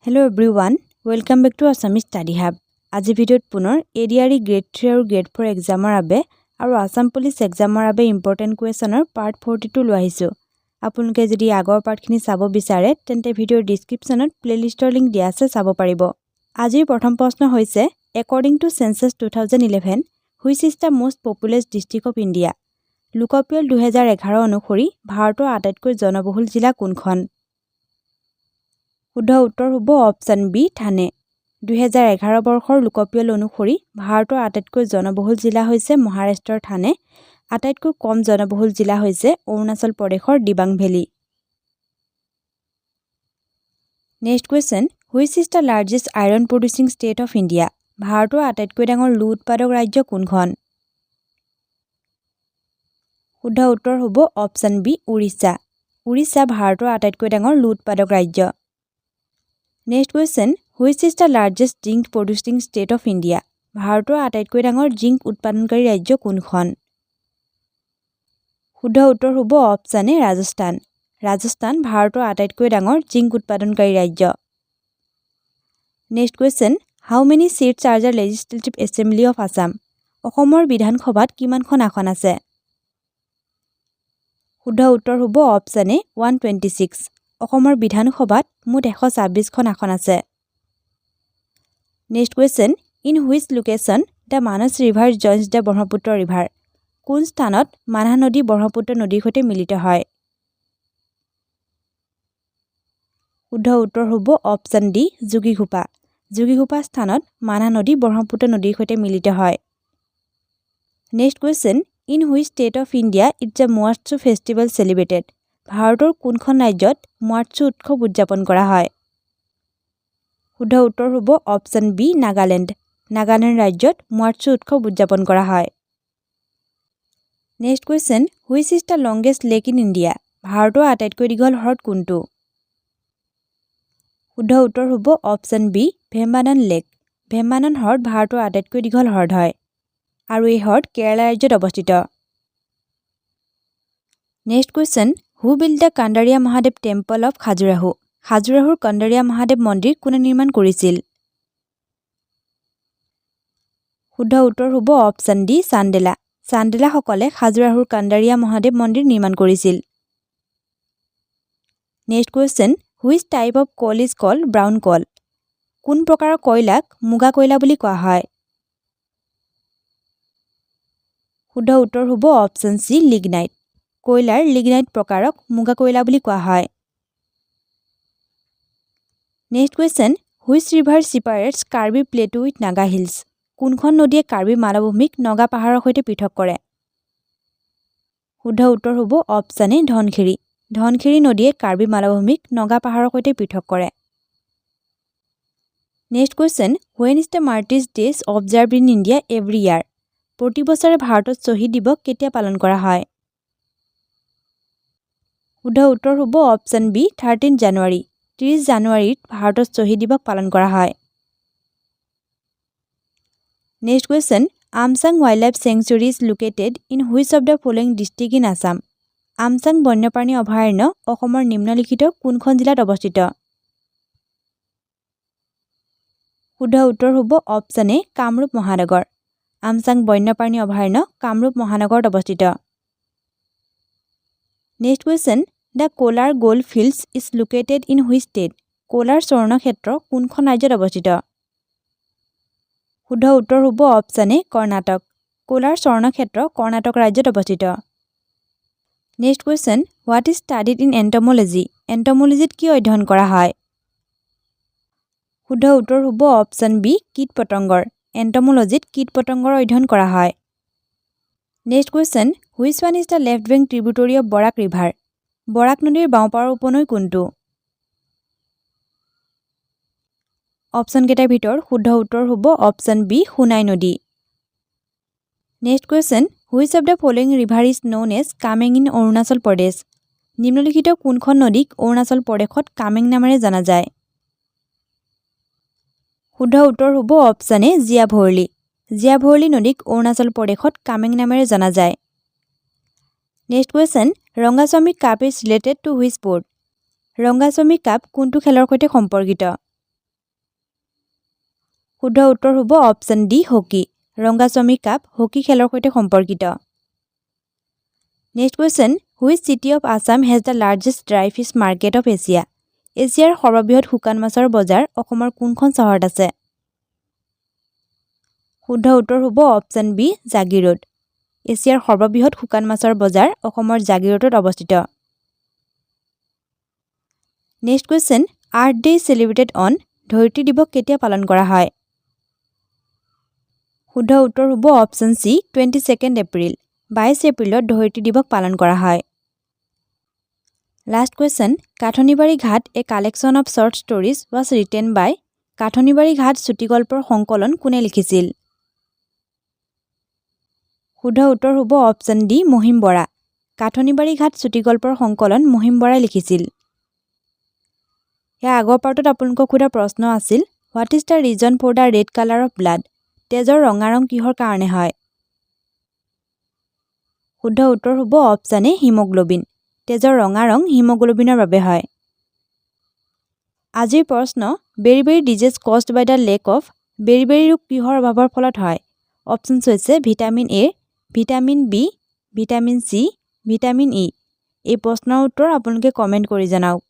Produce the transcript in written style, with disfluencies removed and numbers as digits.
Hello everyone, welcome back to Assamese Study Hub. আজি ভিডিঅ'ত পুনৰ ADRE Grade 3 আৰু Grade 4 এক্সামৰ বাবে আৰু আসাম পুলিচ এক্সামৰ বাবে ইম্পৰ্টেন্ট কুৱেশ্যনৰ পাৰ্ট 42 লৈ আহিছো। আপোনালোকে যদি আগৰ পাৰ্টখিনি চাব বিচাৰে তেন্তে ভিডিঅ'ৰ ডেসক্ৰিপচনত প্লেলিষ্টৰ লিংক দিয়া আছে চাব পাৰিব। আজিৰ প্ৰথম প্ৰশ্ন হৈছে According to Census 2011, which is the most populous district of India? লোকপিয়ল 2011 অনুসৰি ভাৰতৰ আটাইতকৈ জনবহুল জিলা কোনখন? শুদ্ধ উত্তৰ হ'ব অপচন বি থানে। 2011 বৰ্ষৰ লোকপিয়ল অনুসৰি ভাৰতৰ আটাইতকৈ জনবহুল জিলা হৈছে মহাৰাষ্ট্ৰৰ থানে, আটাইতকৈ কম জনবহুল জিলা হৈছে অৰুণাচল প্ৰদেশৰ Dibang valley. Next question, which is the largest iron producing state of India? ভাৰতৰ আটাইতকৈ ডাঙৰ লো উৎপাদক ৰাজ্য কোনখন? শুদ্ধ উত্তৰ হ'ব অপচন বি উৰিষ্যা। উৰিষ্যা ভাৰতৰ আটাইতকৈ ডাঙৰ লো উৎপাদক ৰাজ্য। Next question, which is the largest zinc producing state of India? ভাৰতৰ আটাইতকৈ ডাঙৰ জিংক উৎপাদনকাৰী ৰাজ্য কোনখন? শুদ্ধ উত্তৰ হ'ব অপচন এ ৰাজস্থান। ৰাজস্থান ভাৰতৰ আটাইতকৈ ডাঙৰ জিংক উৎপাদনকাৰী ৰাজ্য। Next question, how many seats are the legislative assembly of Assam? অসমৰ বিধানসভাত কিমানখন আসন আছে? শুদ্ধ উত্তৰ হ'ব অপচন এ 126। অসমৰ বিধানসভাত মুঠ 126খন আসন আছে। Next question, in which location the Manas river joins the Brahmaputra river? কোন স্থানত মানহ নদী ব্ৰহ্মপুত্ৰ নদীৰ সৈতে মিলিত হয়? শুদ্ধ উত্তৰ হ'ব অপচন ডি যোগীঘোপা। যোগীঘোপা স্থানত মানহ নদী ব্ৰহ্মপুত্ৰ নদীৰ সৈতে মিলিত হয়। Next question, in which state of India is the Moatsu festival celebrated? ভাৰতৰ কোনখন ৰাজ্যত মোৱাটছু উৎসৱ উদযাপন কৰা হয়? শুদ্ধ উত্তৰ হ'ব অপচন বি নাগালেণ্ড। নাগালেণ্ড ৰাজ্যত মোৱাটছু উৎসৱ উদযাপন কৰা হয়। Next question, which is the longest lake in India? ভাৰতৰ আটাইতকৈ দীঘল হ্ৰদ কোনটো? শুদ্ধ উত্তৰ হ'ব অপচন বি ভেম্বানান লেক। ভেম্বানান হ্ৰদ ভাৰতৰ আটাইতকৈ দীঘল হ্ৰদ হয় আৰু এই হ্ৰদ কেৰালা ৰাজ্যত অৱস্থিত। Next question, who built the Kandariya Mahadeva temple of Khajuraho? খাজুৰাহোৰ কান্দাৰিয়া মহাদেৱ মন্দিৰ কোনে নিৰ্মাণ কৰিছিল? শুদ্ধ উত্তৰ হ'ব অপচন ডি চান্দেলা। চান্দেলাসকলে খাজুৰাহোৰ কান্দাৰিয়া মহাদেৱ মন্দিৰ নিৰ্মাণ কৰিছিল। Next question, which type of coal is called brown coal? কোন প্ৰকাৰৰ কয়লাক মুগা কয়লা বুলি কোৱা হয়? শুদ্ধ উত্তৰ হ'ব অপচন চি লিগনাইট। কয়লাৰ লিগনাইট প্ৰকাৰক মুগা কয়লা বুলি কোৱা হয়। Next question, which river separates Karbi plateau with Naga hills? কোনখন নদীয়ে কাৰ্বি মালভূমিক নগা পাহাৰৰ সৈতে পৃথক কৰে? শুদ্ধ উত্তৰ হ'ব অপচন এ ধনশিৰি। ধনশিৰি নদীয়ে কাৰ্বি মালভূমিক নগা পাহাৰৰ সৈতে পৃথক কৰে। Next question, when is the Martyrs' Days observed in India every year? প্ৰতি বছৰে ভাৰতত শ্বহীদ দিৱস কেতিয়া পালন কৰা হয়? শুদ্ধ উত্তৰ হ'ব অপচন বি 13 জানুৱাৰী। 30 জানুৱাৰীত ভাৰতত শ্বহীদ দিৱস পালন কৰা হয়। Next question, Amchang wildlife sanctuary is located in which of the following district in Assam? Amchang বন্যপ্ৰাণী অভয়াৰণ্য অসমৰ নিম্নলিখিত কোনখন জিলাত অৱস্থিত? শুদ্ধ উত্তৰ হ'ব অপচন এ কামৰূপ মহানগৰ। আমচাং বন্যপ্ৰাণী অভয়াৰণ্য কামৰূপ মহানগৰত অৱস্থিত। Next question, the Kolar gold fields is located in which state? Kolar স্বৰ্ণক্ষেত্ৰ কোনখন ৰাজ্যত অৱস্থিত? শুদ্ধ উত্তৰ হ'ব অপচন এ কৰ্ণাটক। কোলাৰ স্বৰ্ণক্ষেত্ৰ কৰ্ণাটক ৰাজ্যত অৱস্থিত। Next question, what is studied in entomology? এণ্টম'লজিত কি অধ্যয়ন কৰা হয়? শুদ্ধ উত্তৰ হ'ব অপচন বি কীট পতংগৰ। এণ্টম'লজিত কীট পতংগৰ অধ্যয়ন কৰা হয়। Next question, which one is the left bank tributary of Barak river? Barak নদীৰ বাওঁপাৰৰ উপনৈ কোনটো? অপচনকেইটাৰ ভিতৰত শুদ্ধ উত্তৰ হ'ব অপচন বি সোনাই নদী। Next question, which of the following river is known as Kameng in Arunachal Pradesh? নিম্নলিখিত কোনখন নদীক অৰুণাচল প্ৰদেশত কামেং নামেৰে জনা যায়? শুদ্ধ উত্তৰ হ'ব অপচন এ জিয়া ভৰলী। জিয়া ভৰলী নদীক অৰুণাচল প্ৰদেশত কামেং নামেৰে জনা যায়। Next question, Rangaswamy cup is related to which sport? Rangaswamy cup কোনটো খেলৰ সৈতে সম্পৰ্কিত? শুদ্ধ উত্তৰ হ'ব option D hockey Rangaswamy cup hockey খেলৰ সৈতে সম্পৰ্কিত next question which city of Assam has the largest dry fish market of Asia এছিয়াৰ সৰ্ববৃহৎ শুকান মাছৰ বজাৰ অসমৰ কোনখন চহৰত আছে শুদ্ধ উত্তৰ হ'ব অপশ্যন বি জাগিৰোড এছিয়াৰ সৰ্ববৃহৎ শুকান মাছৰ বজাৰ অসমৰ জাগিৰোডত অৱস্থিত next question earth day celebrated on ধৰিত্ৰী দিৱস কেতিয়া পালন কৰা হয় শুদ্ধ উত্তৰ হ'ব অপশ্যন সি 22 এপ্ৰিল 22 এপ্ৰিলত ধৰিত্ৰী দিৱস পালন কৰা হয় last question Kathanibari Ghat a collection of short stories was written by Kathanibari Ghat চুটিগল্পৰ সংকলন কোনে লিখিছিল শুদ্ধ উত্তৰ হ'ব অপশ্যন ডি মহিম বৰা কাঠনিবাৰী ঘাট চুটিগল্পৰ সংকলন মহিম বৰাই লিখিছিল ইয়াৰ আগৰ পাৰ্টত আপোনালোকক সোধা প্ৰশ্ন আছিল what is the reason for the red colour of blood তেজৰ ৰঙা ৰং কিহৰ কাৰণে হয় শুদ্ধ উত্তৰ হ'ব অপশ্যন এ হিমোগ্লোবিন তেজৰ ৰঙা ৰং হিমোগ্লোবিনৰ বাবে হয় আজিৰ প্ৰশ্ন beriberi disease caused by the lack of beriberi ৰোগ কিহৰ অভাৱৰ ফলত হয় অপশ্যনছ হৈছে vitamin A vitamin B vitamin C vitamin E এই প্ৰশ্নৰ উত্তৰ আপোনালোকে কমেণ্ট কৰি জনাওক